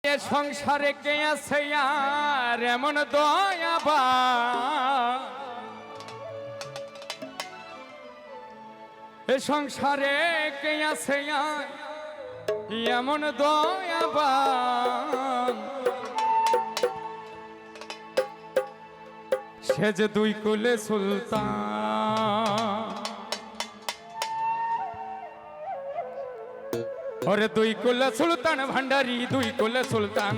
এ সংসারে কে আছে আর এমন দয়াবান, এ সংসারে কে আছে আর এমন দয়াবান, সে যে দুই কুলে সুলতান। ওরে দুই কুলে সুলতান ভান্ডারি, দুই কুলে সুলতান,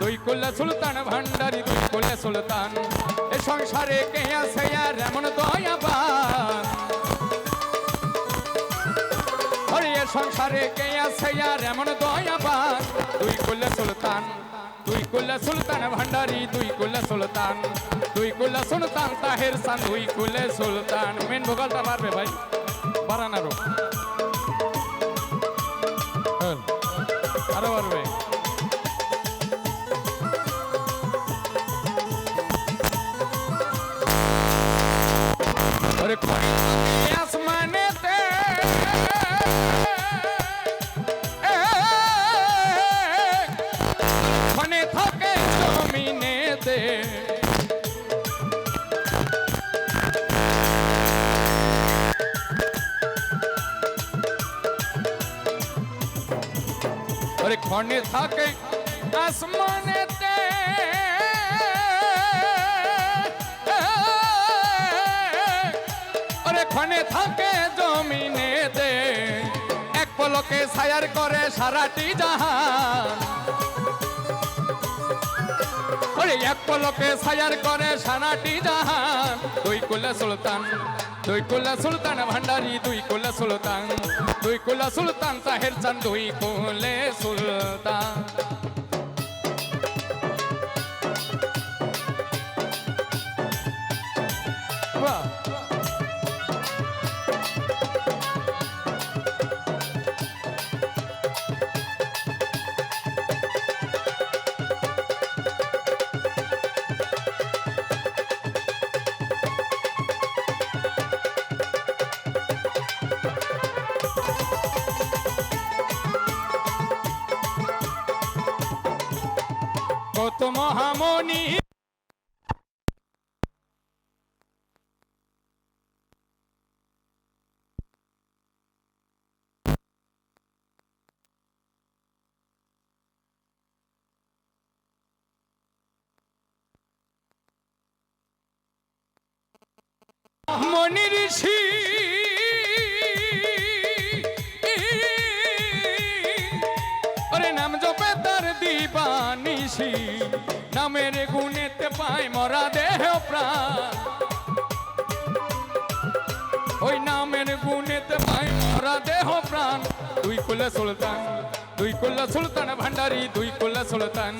দুই কুলে সুলতান ভান্ডারি, দুই কুলে সুলতান। এ সংসারে কে আছে আর এমন দয়াবান, ওরে এ সংসারে কে আছে আর এমন দয়াবান। দুই কুলে সুলতান, দুই কুলে সুলতান ভান্ডারি, দুই কুলে সুলতান, দুই কুলে সুলতান তাহের সান, দুই কুলে সুলতান। মেন ভোকালটা পারবে ভাই, বারানারো আরো পারবে। ওরে আসমানেতে খনে থাকে জমিনেতে, ওরে খনে থাকে আসমানেতে, ওরে খনে থাকে জমিনেতে, এক পলকে ছায়ার করে সারাটি জাহান। ওরে এক পলকে ছায়ার করে সারাটি জাহান। দুই কুলে সুলতান, দুই কুলে সুলতান ভান্ডারি, দুই কুলে সুলতান, দুই কুলে সুলতান তাহের চান, দুই কুলে সুলতান। কত মহামণি মনি ঋষি, ওরে নাম জপে তার দিবানিশি, নামের গুণেতে পায় মরা দেহ প্রাণ। ওই নামের গুণেতে পায় মরা দেহ প্রাণ। দুই কুলে সুলতান, দুই কুলে সুলতান ভান্ডারি, দুই কুলে সুলতান,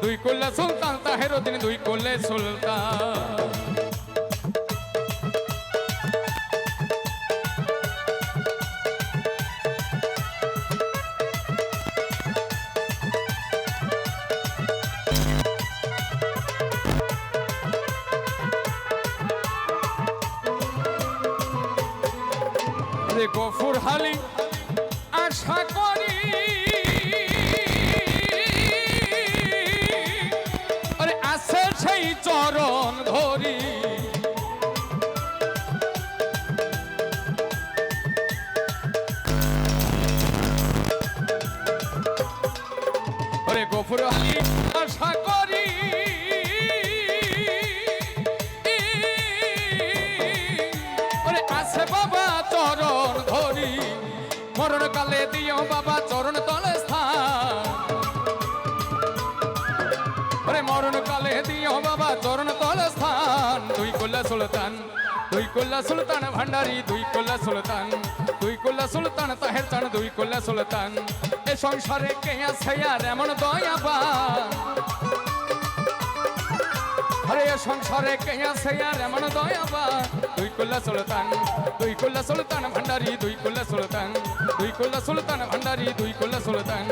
দুই কুলে সুলতান তাহের উদ্দিন, দুই কুলে সুলতান। গফুর হালি আশা করি, আরে আছে সেই চরণ ধরি। আরে গফুর হালি আশা করি, আরে আছে বাবা চরণ ধরি। মরণ কালে দিও বাবা চরণ তলে স্থান, ওরে মরণ কালে দিও বাবা চরণ তলে স্থান। দুই কুলে সুলতান, দুই কুলে সুলতান ভান্ডারি, দুই কুলে সুলতান, দুই কুলে সুলতান তাহের চান, দুই কুলে সুলতান। এ সংসারে কে আছে আর এমন দয়াবান, আরে সংসারে কে আছে আর এমন দয়াবান। দুই কুলে সুলতান, দুই কুলে সুলতান ভান্ডারি, দুই কুলে সুলতান, দুই কুলে সুলতান ভান্ডারি, দুই কুলে সুলতান,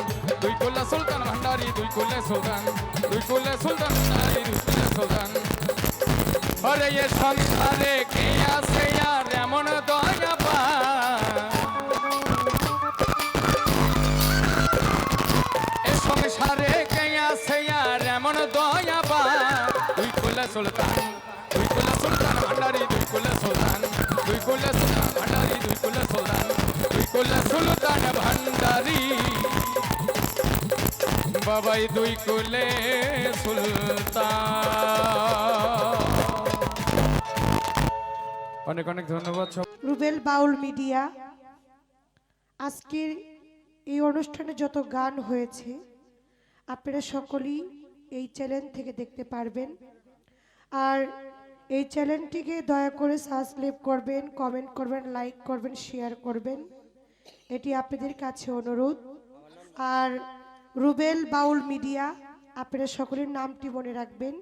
দুই কুলে সুলতান ভান্ডারি, দুই কুলে সুলতান, দুই কুলে সুলতান ভান্ডারি, দুই কুলে সুলতান। আরে এ সংসারে কে আছে আর এমন দয়াবান, এ সংসারে কে সুলতান দুই কুলে সুলতান ভান্ডারি দুই কুলে সুলতান দুই কুলে সুলতান ভান্ডারি দুই কুলে সুলতান দুই কুলে সুলতান ভান্ডারি বাবাই দুই কুলে সুলতান। অনেক অনেক ধন্যবাদ। রুবেল বাউল মিডিয়া আজকের এই অনুষ্ঠানে যত গান হয়েছে আপনারা সকলেই এই চ্যানেল থেকে দেখতে পারবেন। আর এই চ্যানেলটিকে দয়া করে সাবস্ক্রাইব করবেন, কমেন্ট করবেন, লাইক করবেন, শেয়ার করবেন, এটি আপনাদের কাছে অনুরোধ। আর রুবেল বাউল মিডিয়া আপনারা সকলের নামটি মনে রাখবেন।